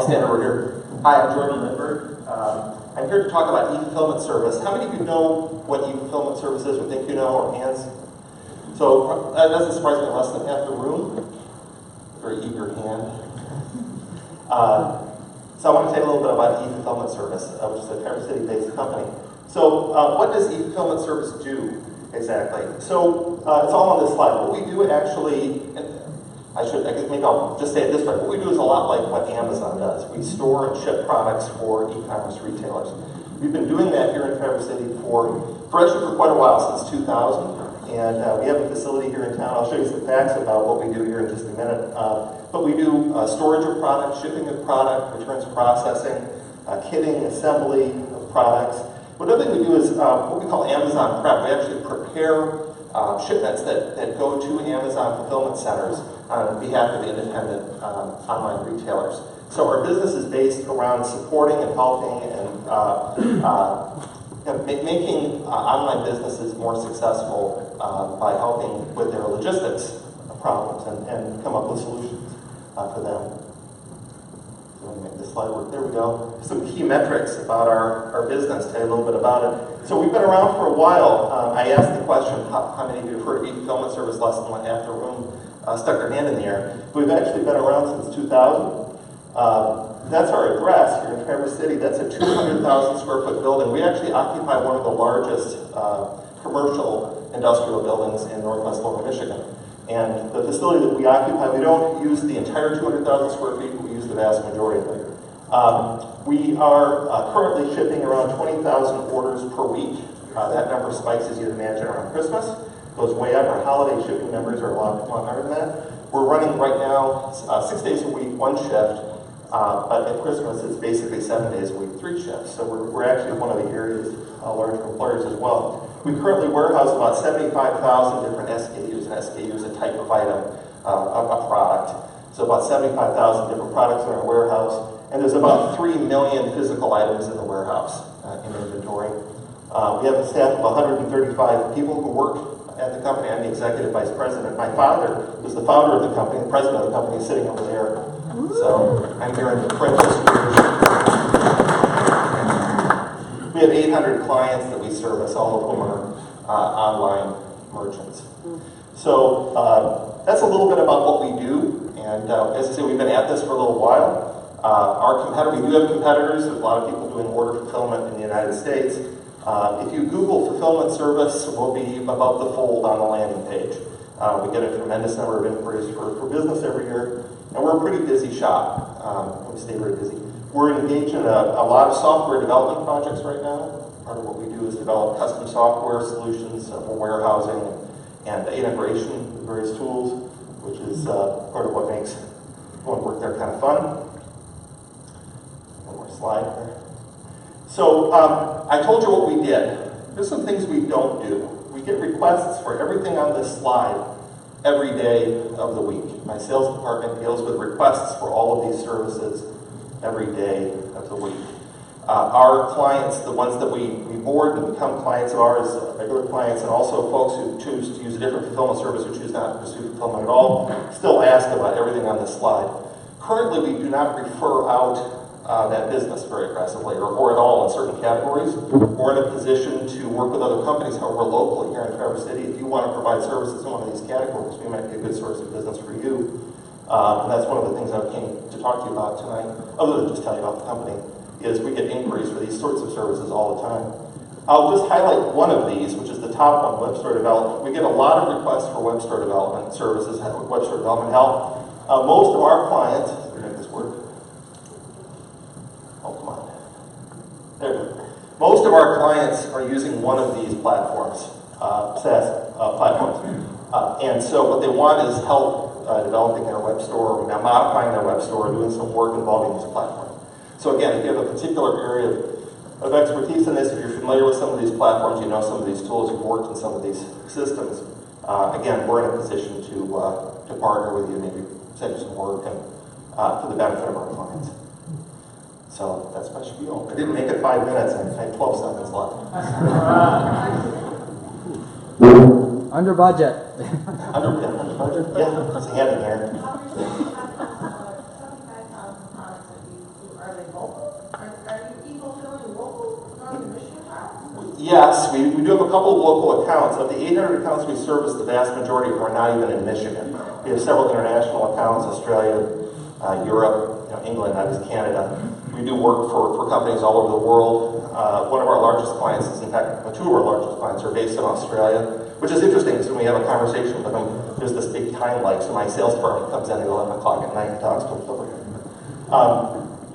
stand over here. Hi, I'm Jordan Lindbergh. I'm here to talk about e-fulfillment service. How many of you know what e-fulfillment service is, or think you know, or hands? So that doesn't surprise me, less than half the room. Very eager hand. So I want to tell you a little bit about e-fulfillment service, which is a Traverse City-based company. So what does e-fulfillment service do exactly? So it's all on this slide. What we do actually, maybe I'll just say it this way. What we do is a lot like what Amazon does. We store and ship products for e-commerce retailers. We've been doing that here in Traverse City for quite a while, since 2000. And we have a facility here in town. I'll show you some facts about what we do here in just a minute. But we do storage of products, shipping of product, returns processing, kitting, assembly of products. One other thing we do is what we call Amazon prep. We actually prepare shipments that go to Amazon fulfillment centers on behalf of the independent online retailers. So our business is based around supporting and helping and making online businesses more successful by helping with their logistics problems and come up with solutions for them. So let me make this slide work. There we go. Some key metrics about our business. Tell you a little bit about it. So we've been around for a while. I asked the question, how many of you have heard of e-fulfillment service? Less than half the room stuck their hand in the air. We've actually been around since 2000. That's our address here in Traverse City. That's a 200,000 square foot building. We actually occupy one of the largest commercial industrial buildings in northwest lower Michigan. And the facility that we occupy, we don't use the entire 200,000 square feet, but we use the vast majority of it. We are currently shipping around 20,000 orders per week. That number spikes, as you'd imagine, around Christmas. Goes way up. Our holiday shipping numbers are a lot higher than that. We're running right now 6 days a week, one shift. But at Christmas, it's basically 7 days a week, 3 shifts. So we're actually one of the area's larger employers as well. We currently warehouse about 75,000 different SKUs, and SKU is a type of item, a product. So about 75,000 different products in our warehouse, and there's about 3 million physical items in the warehouse in inventory. We have a staff of 135 people who work at the company. I'm the executive vice president. My father was the founder of the company. The president of the company is sitting over there. So I'm here in the French distribution. We have 800 clients that we service, all of whom are online merchants. So that's a little bit about what we do. And as I say, we've been at this for a little while. We do have competitors. There's a lot of people doing order fulfillment in the United States. If you Google fulfillment service, we'll be above the fold on the landing page. We get a tremendous number of inquiries for business every year. And we're a pretty busy shop. We stay very busy. We're engaged in a lot of software development projects right now. Part of what we do is develop custom software solutions for warehousing and integration with various tools, which is part of what makes going to work there kind of fun. One more slide here. So I told you what we did. There's some things we don't do. We get requests for everything on this slide every day of the week. My sales department deals with requests for all of these services every day of the week. Our clients, the ones that we board and become clients of ours, regular clients, and also folks who choose to use a different fulfillment service or choose not to pursue fulfillment at all, still ask about everything on this slide. Currently, we do not refer out that business very aggressively or at all in certain categories. We're in a position to work with other companies, however, locally here in Traverse City. If you want to provide services in one of these categories, we might be a good source of business for you. And that's one of the things I came to talk to you about tonight, other than just tell you about the company, is we get inquiries for these sorts of services all the time. I'll just highlight one of these, which is the top one, web store development. We get a lot of requests for web store development services, web store development help. Most of our clients, let me make this work. Oh, come on. There we go. Most of our clients are using one of these platforms, SaaS platforms. And so what they want is help developing their web store, modifying their web store, doing some work involving these platforms. So again, if you have a particular area of expertise in this, if you're familiar with some of these platforms, you know some of these tools, you've worked in some of these systems, again, we're in a position to partner with you, maybe send you some work and for the benefit of our clients. So that's my spiel. I didn't make it 5 minutes, I had 12 seconds left. Under budget. Under budget? Yeah, there's a hand in there. Yes, we do have a couple of local accounts. Of the 800 accounts we service, the vast majority of them are not even in Michigan. We have several international accounts, Australia, Europe, England, that is Canada. We do work for companies all over the world. One of our largest clients is, in fact, two of our largest clients are based in Australia, which is interesting because when we have a conversation with them, there's this big time lag. So my sales firm comes in at 11 o'clock at night and talks to them over here.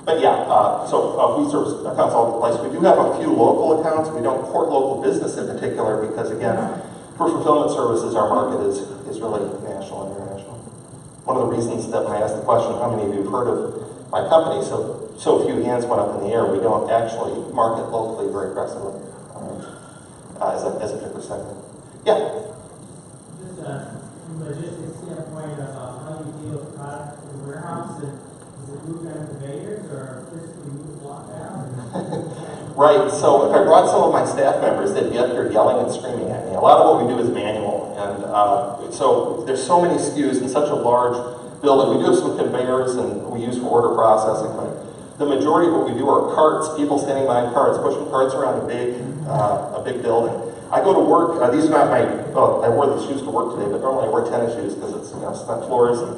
But yeah, so we service accounts all over the place. We do have a few local accounts. We don't court local business in particular because, again, for fulfillment services, our market is really national and international. One of the reasons that when I asked the question, how many of you have heard of my company, so few hands went up in the air, we don't actually market locally very aggressively as a particular segment. Yeah? Just from a logistics standpoint, how do you deal with product in the warehouse? And is it moved on conveyors or physically moved block down? Right, so if I brought some of my staff members, they'd be up here yelling and screaming at me. A lot of what we do is manual, and so there's so many SKUs in such a large building. We do have some conveyors and we use for order processing, but the majority of what we do are carts, people standing behind carts, pushing carts around a big building. I go to work, these are not my, I wore these shoes to work today, but normally I wear tennis shoes because it's cement floors and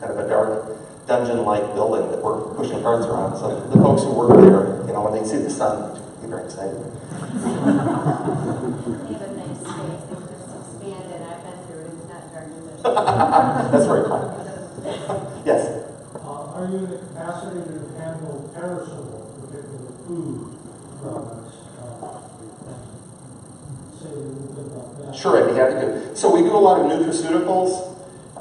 kind of a dark dungeon-like building that we're pushing carts around. So the folks who work there, when they see the sun, they're very excited. We have a nice space. They've just expanded. I've been through it. It's not dark and That's very fun. Yes? Are you in the capacity to handle perishable, particularly food products? Say a little bit about that. Sure, I'd be happy to. So we do a lot of nutraceuticals.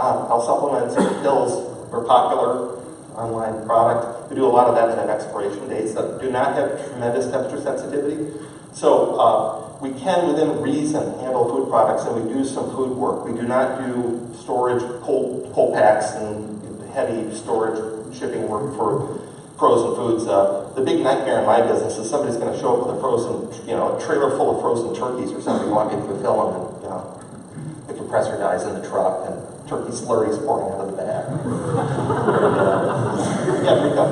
Our supplements and pills are popular online product. We do a lot of that that have expiration dates that do not have tremendous temperature sensitivity. So we can, within reason, handle food products, and we do some food work. We do not do storage, cold packs, and heavy storage shipping work for frozen foods. The big nightmare in my business is somebody's going to show up with a frozen, a trailer full of frozen turkeys or something, want me to fulfill them, and the compressor dies in the truck, and turkey slurries pouring out of the bag. Yeah, Rico.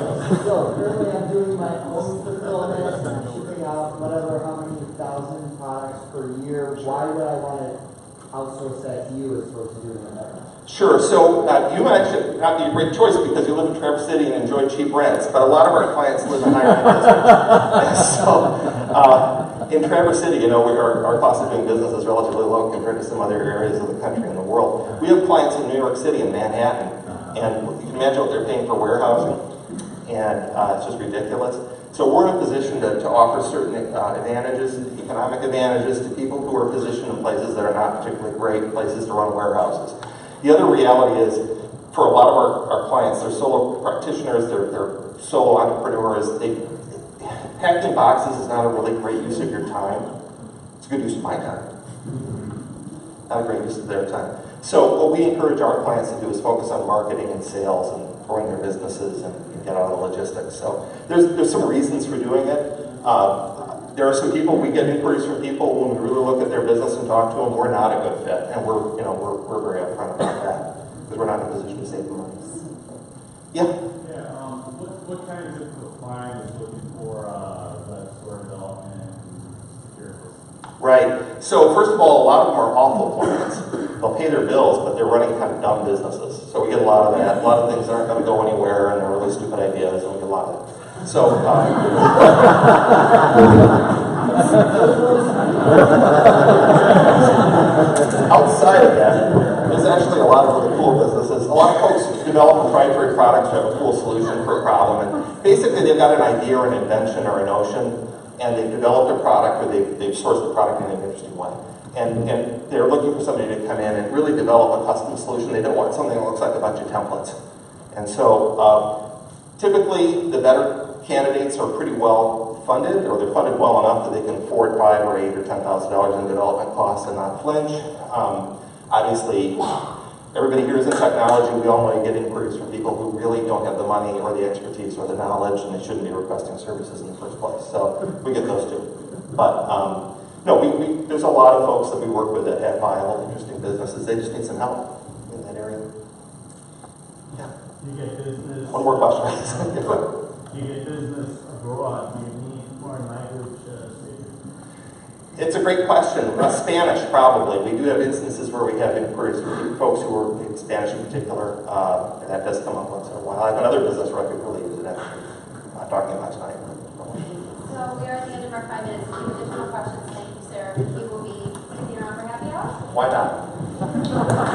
So currently I'm doing my own fulfillment and I'm shipping out whatever, how many thousand products per year. Why would I want to outsource that to you as opposed to doing it better? Sure. So you actually have the great choice because you live in Traverse City and enjoy cheap rents, but a lot of our clients live in higher districts. So in Traverse City, our cost of doing business is relatively low compared to some other areas of the country and the world. We have clients in New York City and Manhattan, and you can imagine what they're paying for warehousing, and it's just ridiculous. So we're in a position to offer certain advantages, economic advantages to people who are positioned in places that are not particularly great places to run warehouses. The other reality is, for a lot of our clients, they're solo practitioners, they're solo entrepreneurs. Packing boxes is not a really great use of your time. It's a good use of my time. Not a great use of their time. So what we encourage our clients to do is focus on marketing and sales and growing their businesses and get out of the logistics. So there's some reasons for doing it. There are some people, we get inquiries from people when we really look at their business and talk to them, we're not a good fit, and we're very upfront about that because we're not in a position to save them money. Yeah. What kind of typical client is looking for that store development and security? Right. So first of all, a lot of them are awful clients. They'll pay their bills, but they're running kind of dumb businesses. So we get a lot of that. A lot of things aren't going to go anywhere, and they're really stupid ideas, and we get a lot of it. So, outside of that, there's actually a lot of really cool businesses. A lot of folks develop proprietary products that have a cool solution for a problem. And basically, they've got an idea or an invention or a notion, and they've developed a product or they've sourced the product in an interesting way. And they're looking for somebody to come in and really develop a custom solution. They don't want something that looks like a bunch of templates. And so, typically, the better candidates are pretty well funded, or they're funded well enough that they can afford $5,000 or $8,000 or $10,000 in development costs and not flinch. Obviously, everybody here is in technology. We all know you get inquiries from people who really don't have the money or the expertise or the knowledge, and they shouldn't be requesting services in the first place. So we get those too. But no, there's a lot of folks that we work with that have viable, interesting businesses. They just need some help in that area. Yeah. You get business. One more question. You get business abroad. Do you need foreign language speakers? It's a great question. Spanish, probably. We do have instances where we have inquiries from folks who are in Spanish in particular, and that does come up once in a while. I have another business where I could really use it. I'm not talking about tonight. So we are at the end of our 5 minutes. If you have additional questions, thank you, Sarah. We will be sticking around for happy hour. Why not?